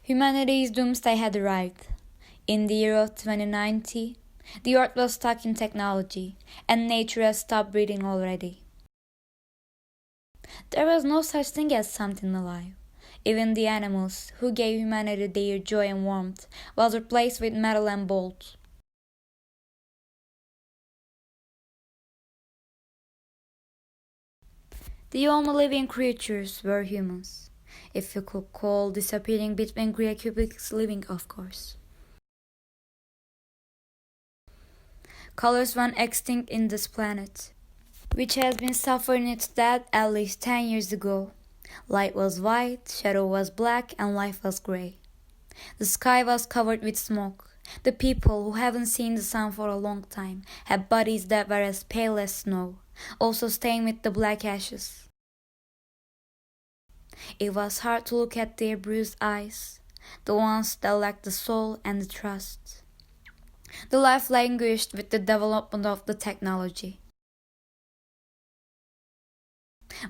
Humanity's doomsday had arrived. In the year of 2090, the Earth was stuck in technology, and nature had stopped breathing already. There was no such thing as something alive. Even the animals, who gave humanity their joy and warmth, was replaced with metal and bolts. The only living creatures were humans, if you could call disappearing between gray cubics living, of course. Colors went extinct in this planet, which has been suffering its death at least 10 years ago. Light was white, shadow was black, and life was gray. The sky was covered with smoke. The people who haven't seen the sun for a long time had bodies that were as pale as snow, also stained with the black ashes. It was hard to look at their bruised eyes, the ones that lacked the soul and the trust. The life languished with the development of the technology.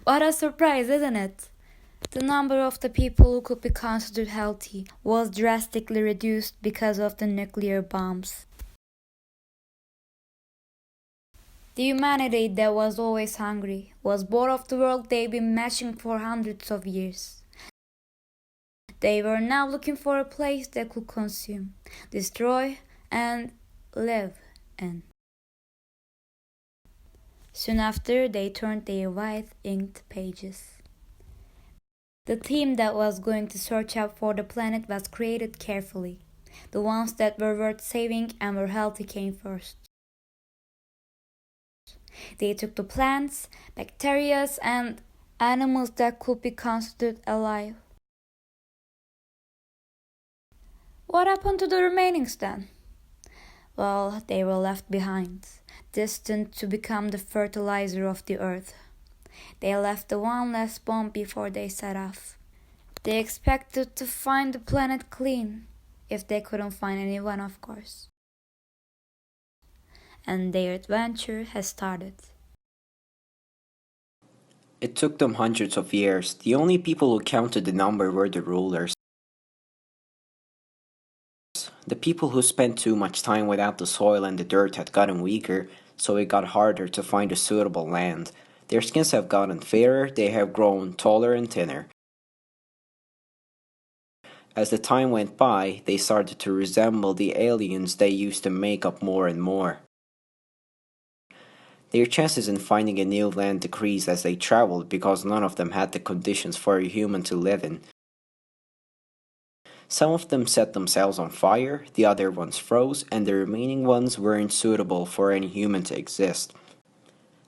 What a surprise, isn't it? The number of the people who could be considered healthy was drastically reduced because of the nuclear bombs. The humanity that was always hungry was bored of the world they'd been matching for hundreds of years. They were now looking for a place they could consume, destroy, and live in. Soon after, they turned their white-inked pages. The team that was going to search out for the planet was created carefully. The ones that were worth saving and were healthy came first. They took the plants, bacteria, and animals that could be considered alive. What happened to the remainings then? Well, they were left behind, destined to become the fertilizer of the earth. They left the one last bomb before they set off. They expected to find the planet clean, if they couldn't find anyone, of course. And their adventure has started. It took them hundreds of years. The only people who counted the number were the rulers. The people who spent too much time without the soil and the dirt had gotten weaker, so it got harder to find a suitable land. Their skins have gotten fairer, they have grown taller and thinner. As the time went by, they started to resemble the aliens they used to make up more and more. Their chances in finding a new land decreased as they traveled because none of them had the conditions for a human to live in. Some of them set themselves on fire, the other ones froze, and the remaining ones weren't suitable for any human to exist.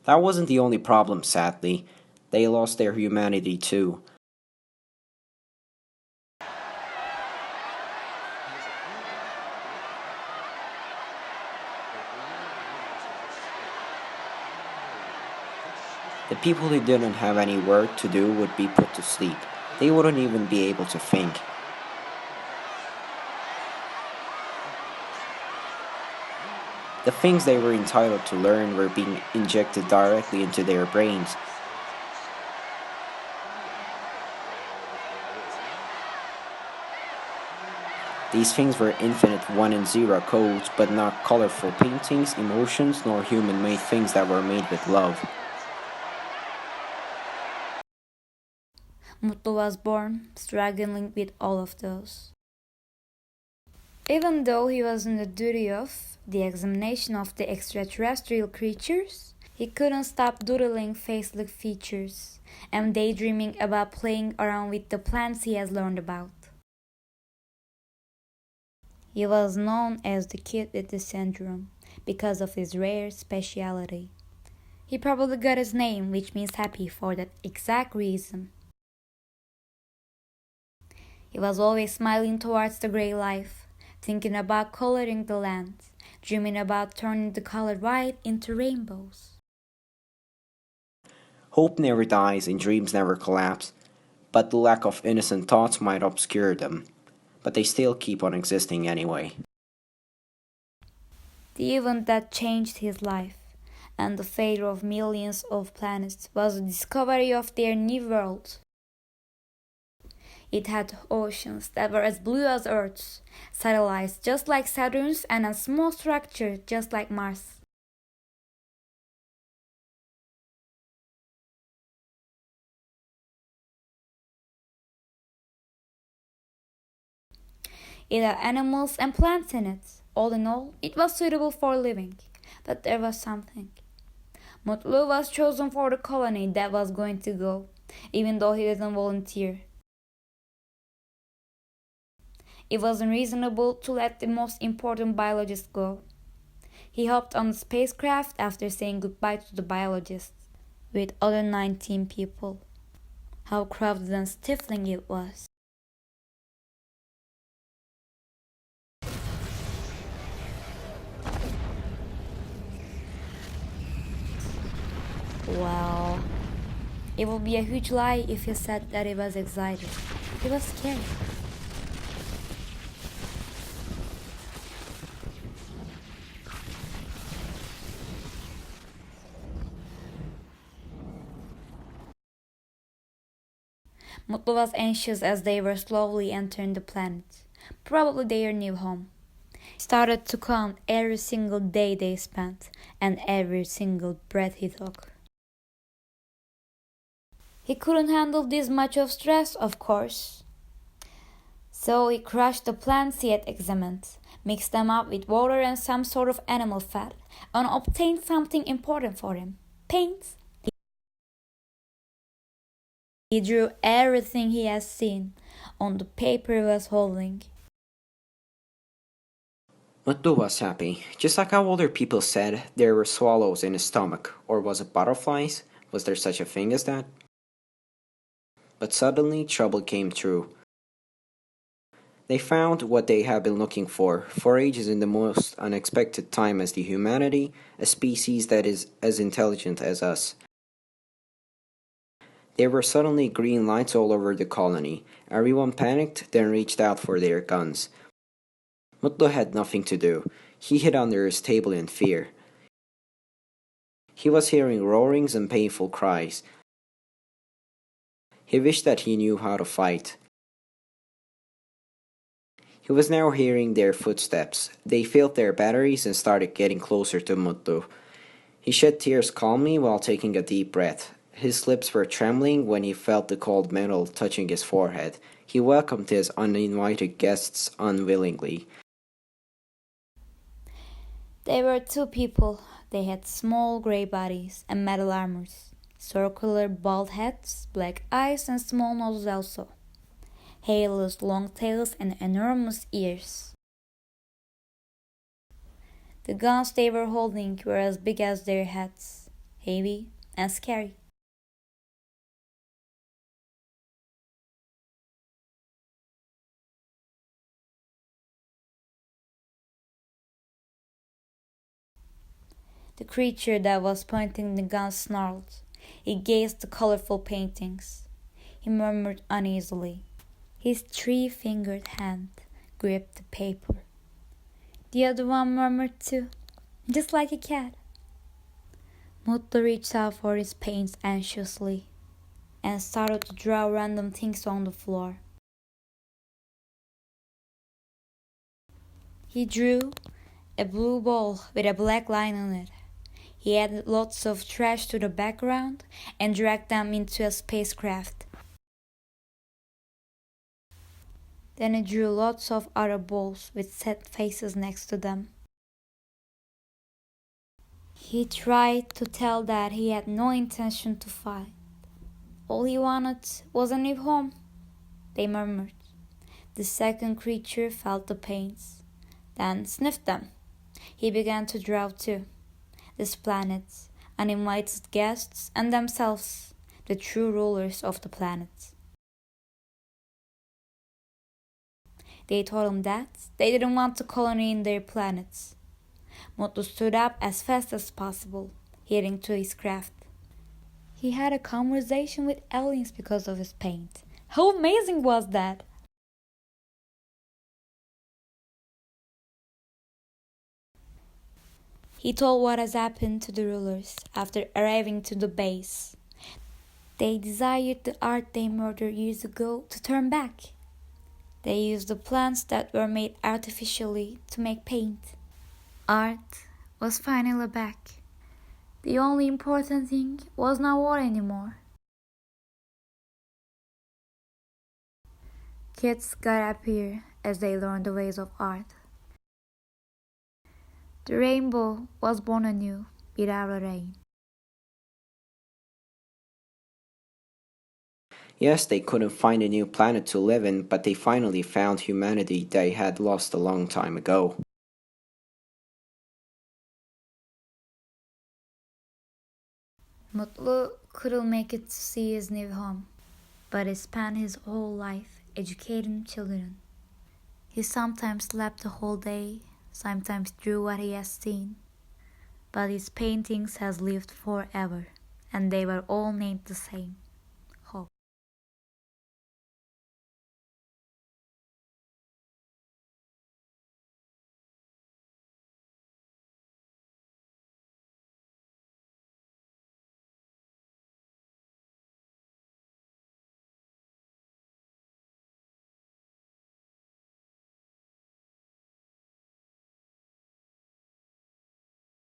That wasn't the only problem, sadly. They lost their humanity too. The people who didn't have any work to do would be put to sleep. They wouldn't even be able to think. The things they were entitled to learn were being injected directly into their brains. These things were infinite 1 and 0 codes, but not colorful paintings, emotions, nor human-made things that were made with love. Mutlu was born, struggling with all of those. Even though he was in the duty of the examination of the extraterrestrial creatures, he couldn't stop doodling faceless features and daydreaming about playing around with the plants he has learned about. He was known as the kid with the syndrome because of his rare speciality. He probably got his name, which means happy, for that exact reason. He was always smiling towards the gray life, thinking about coloring the land, dreaming about turning the colored white into rainbows. Hope never dies and dreams never collapse, but the lack of innocent thoughts might obscure them. But they still keep on existing anyway. The event that changed his life and the fate of millions of planets was the discovery of their new world. It had oceans that were as blue as Earth's, satellites just like Saturn's, and a small structure just like Mars. It had animals and plants in it. All in all, it was suitable for living. But there was something. Mutlu was chosen for the colony that was going to go, even though he didn't volunteer. It wasn't reasonable to let the most important biologist go. He hopped on the spacecraft after saying goodbye to the biologist, with other 19 people. How crowded and stifling it was. Well, it would be a huge lie if he said that he was excited. He was scared. Mutlu was anxious as they were slowly entering the planet, probably their new home. He started to count every single day they spent and every single breath he took. He couldn't handle this much of stress, of course. So he crushed the plants he had examined, mixed them up with water and some sort of animal fat, and obtained something important for him: paint. He drew everything he had seen on the paper he was holding. Mutlu was happy. Just like how older people said there were swallows in his stomach, or was it butterflies? Was there such a thing as that? But suddenly trouble came through. They found what they had been looking for ages in the most unexpected time as the humanity, a species that is as intelligent as us. There were suddenly green lights all over the colony. Everyone panicked, then reached out for their guns. Mutlu had nothing to do. He hid under his table in fear. He was hearing roarings and painful cries. He wished that he knew how to fight. He was now hearing their footsteps. They filled their batteries and started getting closer to Mutlu. He shed tears calmly while taking a deep breath. His lips were trembling when he felt the cold metal touching his forehead. He welcomed his uninvited guests unwillingly. They were two people. They had small grey bodies and metal armors, circular bald heads, black eyes, and small noses also, hairless long tails, and enormous ears. The guns they were holding were as big as their heads, heavy and scary. The creature that was pointing the gun snarled. He gazed at the colorful paintings. He murmured uneasily. His three-fingered hand gripped the paper. The other one murmured too, just like a cat. Mutlu reached out for his paints anxiously and started to draw random things on the floor. He drew a blue ball with a black line on it. He added lots of trash to the background and dragged them into a spacecraft. Then he drew lots of other balls with sad faces next to them. He tried to tell that he had no intention to fight. All he wanted was a new home, they murmured. The second creature felt the pains, then sniffed them. He began to draw too. This planet, uninvited guests, and themselves, the true rulers of the planet. They told him that they didn't want a colony in their planets. Mutlu stood up as fast as possible, heading to his craft. He had a conversation with aliens because of his paint. How amazing was that? He told what has happened to the rulers after arriving to the base. They desired the art they murdered years ago to turn back. They used the plants that were made artificially to make paint. Art was finally back. The only important thing was not war anymore. Kids got happier as they learned the ways of art. The rainbow was born anew without a rain. Yes, they couldn't find a new planet to live in, but they finally found humanity they had lost a long time ago. Mutlu couldn't make it to see his new home, but he spent his whole life educating children. He sometimes slept the whole day, sometimes drew what he has seen, but his paintings has lived forever, and they were all named the same.